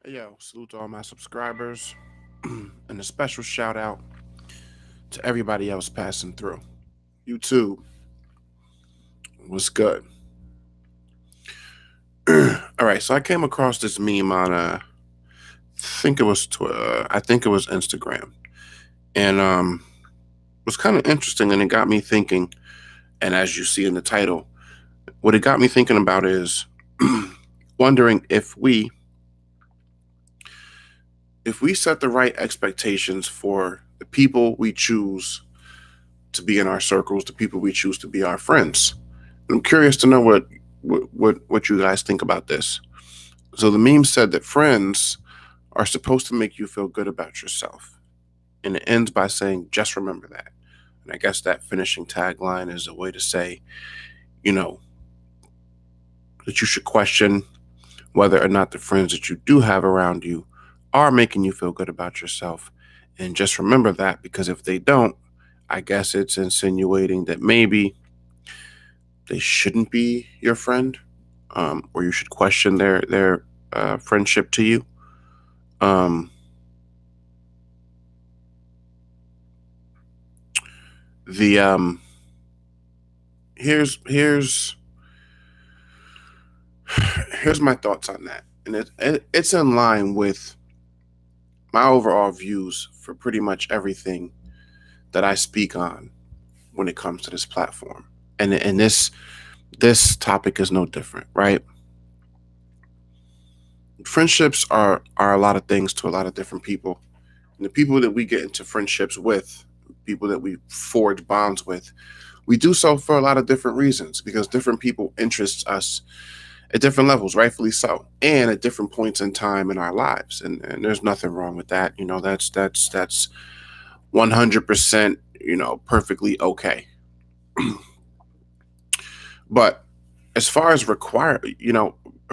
Yo, salute to all my subscribers and a special shout out to everybody else passing through. YouTube was good. All right, so I came across this meme on think it was I think it was Instagram, and it was kind of interesting, and it got me thinking. And as you see in the title, what it got me thinking about is wondering if we set the right expectations for the people we choose to be in our circles, the people we choose to be our friends. I'm curious to know what you guys think about this. So the meme said that friends are supposed to make you feel good about yourself, and it ends by saying, "Just remember that." And I guess that finishing tagline is a way to say, you know, that you should question whether or not the friends that you do have around you are making you feel good about yourself. And just remember that, because if they don't, I guess it's insinuating that maybe they shouldn't be your friend, or you should question their friendship to you. Um, the here's here's my thoughts on that, and it's in line with my overall views for pretty much everything that I speak on when it comes to this platform, and this topic is no different, right? Friendships are a lot of things to a lot of different people, and the people that we get into friendships with, people that we forge bonds with, we do so for a lot of different reasons because different people interest us at different levels, rightfully so, and at different points in time in our lives. And there's nothing wrong with that. That's 100%, perfectly okay. But as far as a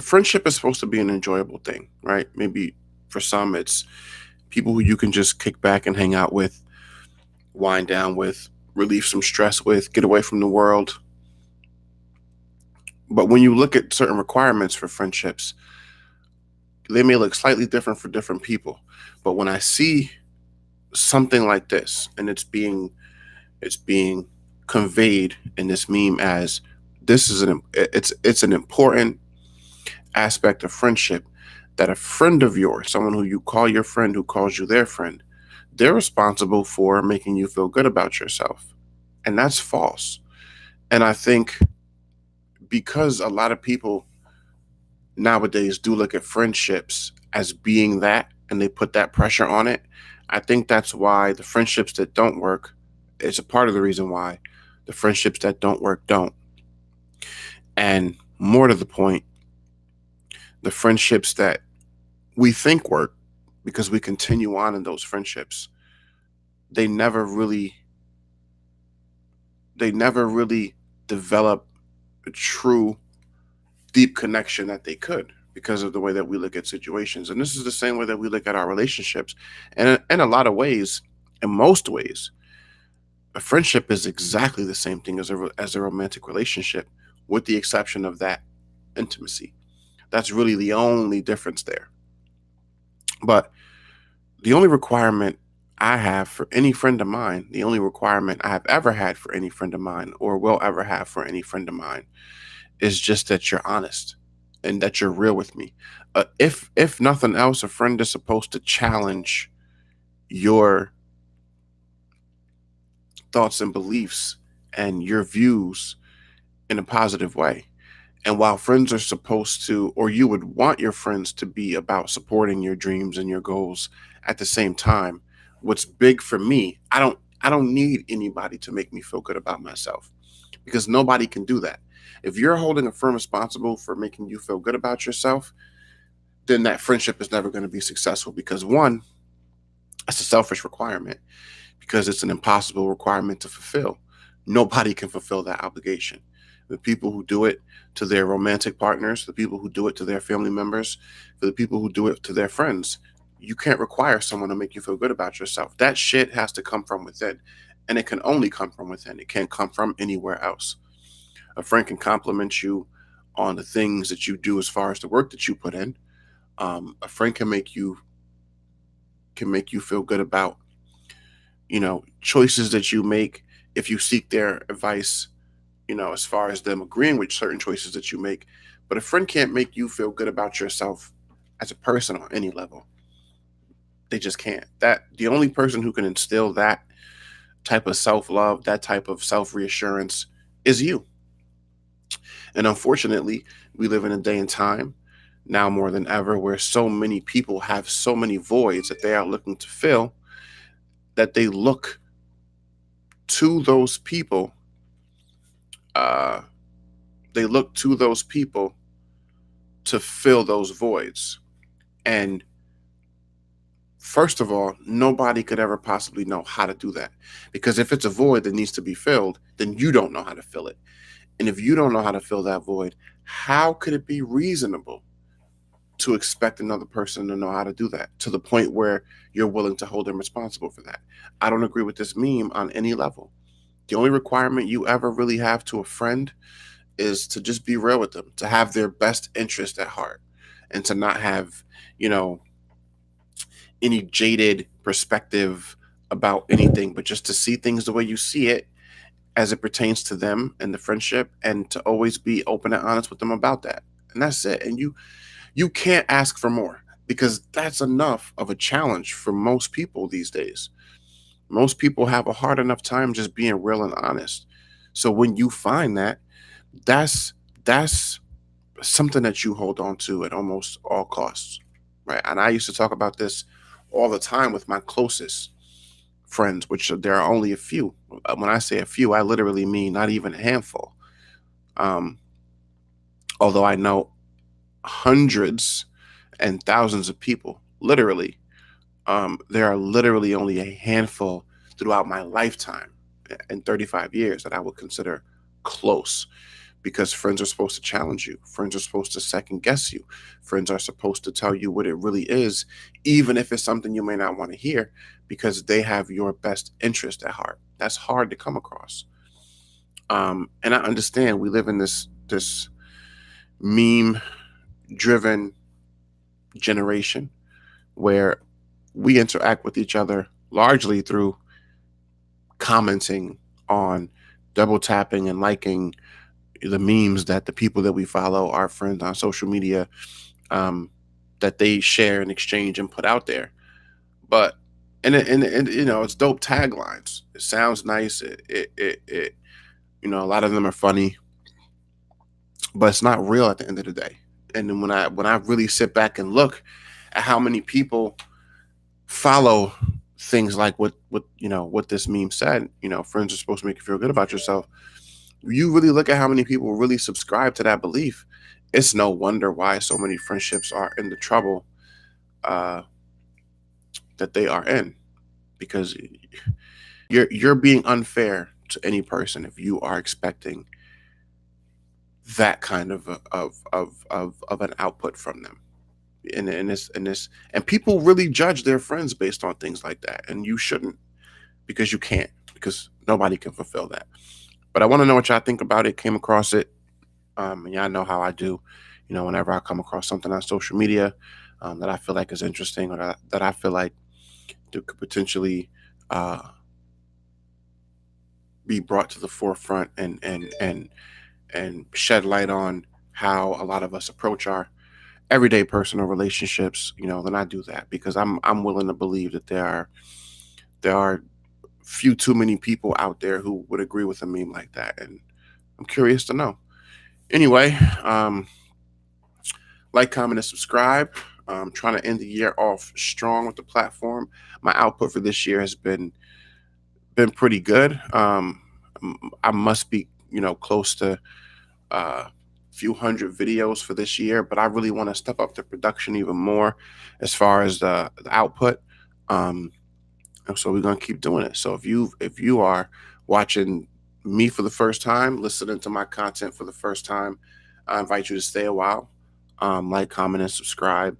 friendship is supposed to be an enjoyable thing, right? Maybe for some, it's people who you can just kick back and hang out with, wind down with, relieve some stress with, get away from the world. But when you look at certain requirements for friendships, they may look slightly different for different people. But when I see something like this and it's being conveyed in this meme as this is it's an important aspect of friendship, that a friend of yours, someone who you call your friend, who calls you their friend, they're responsible for making you feel good about yourself. And that's false. And I think because a lot of people nowadays do look at friendships as being that, and they put that pressure on it, I think that's why the friendships that don't work, it's a part of the reason why the friendships that don't work don't. And more to the point, the friendships that we think work, because we continue on in those friendships, they never really they never really develop a true deep connection that they could, because of the way that we look at situations. And this is the same way that we look at our relationships. And in a lot of ways, in most ways, a friendship is exactly the same thing as a romantic relationship, with the exception of that intimacy. That's really the only difference there. But the only requirement I have for any friend of mine, the only requirement I have ever had for any friend of mine, or will ever have for any friend of mine, is just that you're honest and that you're real with me. If nothing else, a friend is supposed to challenge your thoughts and beliefs and your views in a positive way. And while friends are supposed to, or you would want your friends to be about supporting your dreams and your goals, at the same time, what's big for me, I don't need anybody to make me feel good about myself, because nobody can do that. If you're holding a friend responsible for making you feel good about yourself, then that friendship is never going to be successful, because one, it's a selfish requirement, because it's an impossible requirement to fulfill. Nobody can fulfill that obligation. The people who do it to their romantic partners, the people who do it to their family members, for the people who do it to their friends, you can't require someone to make you feel good about yourself. That shit has to come from within. And it can only come from within. It can't come from anywhere else. A friend can compliment you on the things that you do as far as the work that you put in. A friend can make you feel good about, choices that you make if you seek their advice, as far as them agreeing with certain choices that you make. But a friend can't make you feel good about yourself as a person on any level. They just can't. That the only person who can instill that type of self love, that type of self reassurance is you. And unfortunately, we live in a day and time now more than ever where so many people have so many voids that they are looking to fill, that to those people uh, they look to those people to fill those voids. And first of all, nobody could ever possibly know how to do that, because if it's a void that needs to be filled, then you don't know how to fill it. And if you don't know how to fill that void, how could it be reasonable to expect another person to know how to do that to the point where you're willing to hold them responsible for that? I don't agree with this meme on any level. The only requirement you ever really have to a friend is to just be real with them, to have their best interest at heart, and to not have, you know, any jaded perspective about anything, but just to see things the way you see it as it pertains to them and the friendship, and to always be open and honest with them about that. And that's it. And you can't ask for more, because that's enough of a challenge for most people these days. Most people have a hard enough time just being real and honest. So when you find that, that's that's something that you hold on to at almost all costs, right? And I used to talk about this all the time with my closest friends, which there are only a few. When I say a few, I literally mean not even a handful. Um, Although I know hundreds and thousands of people, literally, there are literally only a handful throughout my lifetime in 35 years that I would consider close, because friends are supposed to challenge you. Friends are supposed to second guess you. Friends are supposed to tell you what it really is, even if it's something you may not want to hear, because they have your best interest at heart. That's hard to come across. And I understand we live in this meme driven generation where we interact with each other largely through commenting on, double tapping and liking the memes that the people that we follow, our friends on social media, um, that they share and exchange and put out there. But and it's dope taglines. It sounds nice. It a lot of them are funny, but it's not real at the end of the day. And then when I really sit back and look at how many people follow things like what this meme said, friends are supposed to make you feel good about yourself. You really look at how many people really subscribe to that belief. It's no wonder why so many friendships are in the trouble uh, that they are in, because you're being unfair to any person if you are expecting that kind of an output from them. And people really judge their friends based on things like that, and you shouldn't, because you can't, because nobody can fulfill that. But I want to know what y'all think about it. Came across it. And y'all know how I do. Whenever I come across something on social media that I feel like is interesting, or that I feel like could potentially uh, be brought to the forefront, and shed light on how a lot of us approach our everyday personal relationships, then I do that, because I'm willing to believe that there are few too many people out there who would agree with a meme like that, and I'm curious to know. Anyway, like, comment, and subscribe. I'm trying to end the year off strong with the platform. My output for this year has been pretty good. I must be close to a few hundred videos for this year, but I really want to step up the production even more as far as the output. And so we're gonna keep doing it. So if you are watching me for the first time, listening to my content for the first time, I invite you to stay a while, like, comment, and subscribe,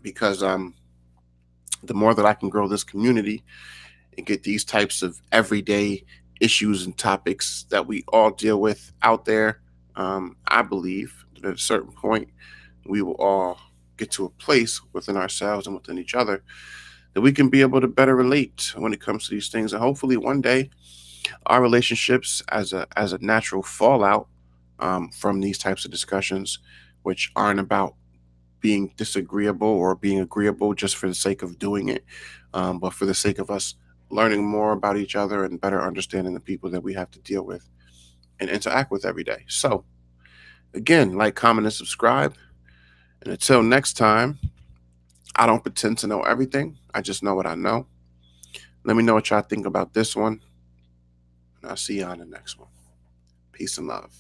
because the more that I can grow this community and get these types of everyday issues and topics that we all deal with out there, I believe that at a certain point we will all get to a place within ourselves and within each other that we can be able to better relate when it comes to these things. And hopefully one day our relationships as a natural fallout from these types of discussions, which aren't about being disagreeable or being agreeable just for the sake of doing it, but for the sake of us learning more about each other and better understanding the people that we have to deal with and interact with every day. So, again, like, comment, and subscribe. And until next time, I don't pretend to know everything. I just know what I know. Let me know what y'all think about this one, and I'll see you on the next one. Peace and love.